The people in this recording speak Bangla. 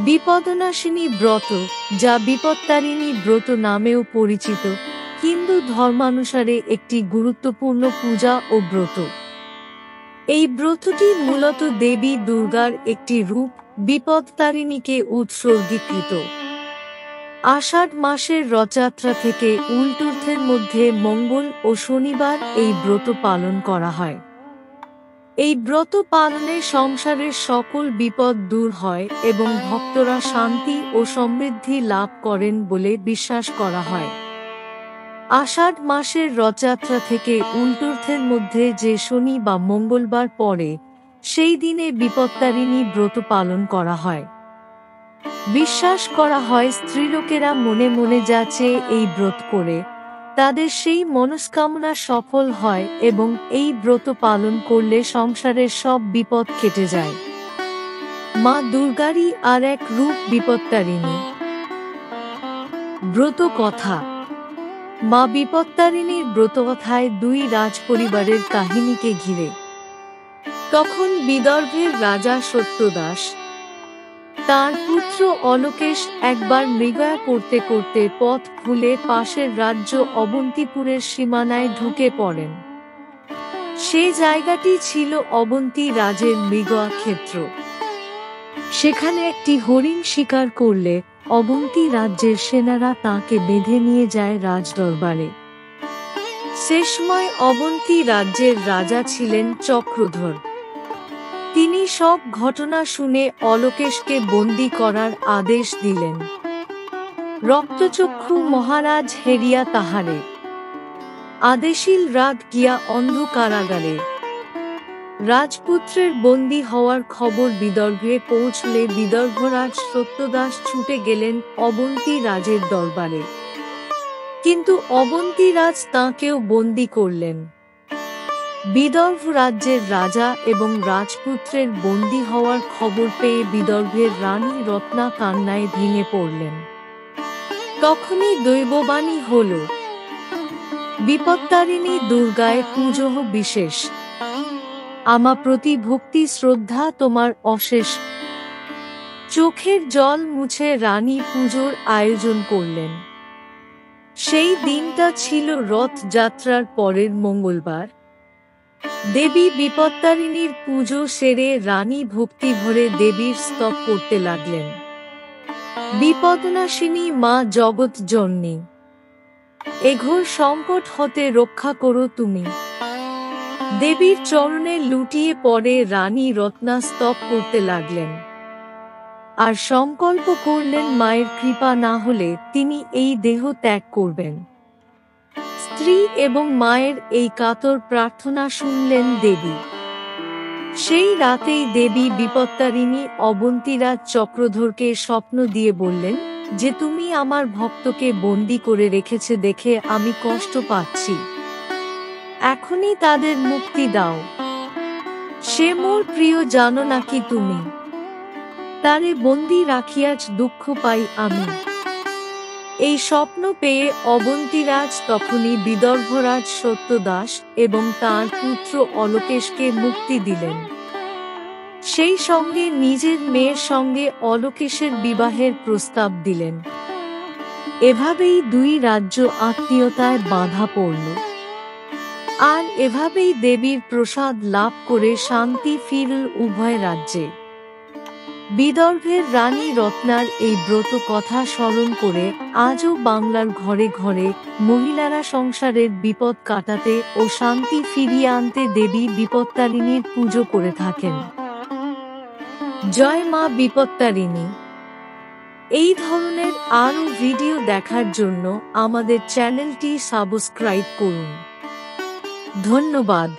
বিপদনাশিনী ব্রত, যা বিপত্তারিণী ব্রত নামেও পরিচিত, হিন্দু ধর্মানুসারে একটি গুরুত্বপূর্ণ পূজা ও ব্রত। এই ব্রতটি মূলত দেবী দুর্গার একটি রূপ, বিপত্তারিণীকে উৎসর্গীকৃত। আষাঢ় মাসের রথযাত্রা থেকে উল্টোর্থের মধ্যে মঙ্গল ও শনিবার এই ব্রত পালন করা হয়। এই ব্রত পালনে সংসারের সকল বিপদ দূর হয় এবং ভক্তরা শান্তি ও সমৃদ্ধি লাভ করেন বলে বিশ্বাস করা হয়। আষাঢ় মাসের রথযাত্রা থেকে উল্টোর্থের মধ্যে যে শনি বা মঙ্গলবার পড়ে, সেই দিনে বিপত্তারিণী ব্রত পালন করা হয়। বিশ্বাস করা হয় স্ত্রীলোকেরা মনে মনে যা চেয়ে এই ব্রত করে, তাদের সেই মনস্কামনা সফল হয় এবং এই ব্রত পালন করলে সংসারের সব বিপদ কেটে যায়। মা দুর্গারই আর এক রূপ বিপত্তারিণী। ব্রত কথা। মা বিপত্তারিণীর ব্রতকথায় দুই রাজপরিবারের কাহিনীকে ঘিরে। তখন বিদর্ভের রাজা সত্যদাস তাঁর পুত্র অলোকেশ একবার মৃগয়া করতে করতে পথ ভুলে পাশের রাজ্য অবন্তিপুরের সীমানায় ঢুকে পড়েন। সে জায়গাটি ছিল অবন্তী রাজের মৃগয়া ক্ষেত্র। সেখানে একটি হরিণ শিকার করলে অবন্তী রাজ্যের সেনারা তাঁকে বেঁধে নিয়ে যায় রাজদরবারে। সে সময় অবন্তী রাজ্যের রাজা ছিলেন চক্রধর। তিনি সব ঘটনা শুনে অলোকেশকে বন্দী করার আদেশ দিলেন। রক্তচক্ষু মহারাজ হেরিয়া তাহারে আদেশিল রাত গিয়া অন্ধ কারাগারে। রাজপুত্রের বন্দী হওয়ার খবর বিদর্ভে পৌঁছলে বিদর্ভরাজ সত্যদাস ছুটে গেলেন অবন্তী রাজের দরবারে। কিন্তু অবন্তী রাজ তাঁকেও বন্দী করলেন। বিদর্ভ রাজ্যের রাজা এবং রাজপুত্রের বন্দী হওয়ার খবর পেয়ে বিদর্ভের রানী রত্না কান্নায় ভেঙে পড়লেন। তখনই দৈববাণী হল, বিপত্তারিণী দুর্গায় পুজো বিশেষ, আমা প্রতি ভক্তি শ্রদ্ধা তোমার অশেষ। চোখের জল মুছে রানী পুজোর আয়োজন করলেন। সেই দিনটা ছিল রথযাত্রার পরের মঙ্গলবার। দেবী বিপত্তারিণীর পুজো সেরে রানী ভক্তি ভরে দেবীর স্তব করতে লাগলেন। বিপদনাশিনী মা জগৎ জননী, এঘোর সংকট হতে রক্ষা করো তুমি। দেবীর চরণে লুটিয়ে পড়ে রানী রত্না স্তব করতে লাগলেন। আর সংকল্প করলেন মায়ের কৃপা না হলে তিনি এই দেহ ত্যাগ করবেন। স্ত্রী এবং মায়ের এই কাতর প্রার্থনা শুনলেন দেবী। সেই রাতেই দেবী বিপত্তারিণী অবন্তীরাজ চক্রধরকে স্বপ্ন দিয়ে বললেন যে, তুমি আমার ভক্তকে বন্দী করে রেখেছে দেখে আমি কষ্ট পাচ্ছি, এখনই তাদের মুক্তি দাও। সে মোর প্রিয় জানো নাকি তুমি, তারে বন্দী রাখিয়াছ দুঃখ পাই আমি। এই স্বপ্ন পেয়ে অবন্তীরাজ তখনই বিদর্ভরাজ সত্যদাস এবং তাঁর পুত্র অলোকেশকে মুক্তি দিলেন। সেই সঙ্গে নিজের মেয়ের সঙ্গে অলোকেশের বিবাহের প্রস্তাব দিলেন। এভাবেই দুই রাজ্য আত্মীয়তায় বাঁধা পড়ল। আর এভাবেই দেবীর প্রসাদ লাভ করে শান্তি ফিরল উভয় রাজ্যে। বিদর্ভের রানী রত্নার এই ব্রত কথা স্মরণ করে আজও বাংলার ঘরে ঘরে মহিলারা সংসারের বিপদ কাটাতে ও শান্তি ফিরিয়ে আনতে দেবী বিপত্তারিণীর পুজো করে থাকেন। জয় মা বিপত্তারিণী। এই ধরনের আরও ভিডিও দেখার জন্য আমাদের চ্যানেলটি সাবস্ক্রাইব করুন। ধন্যবাদ।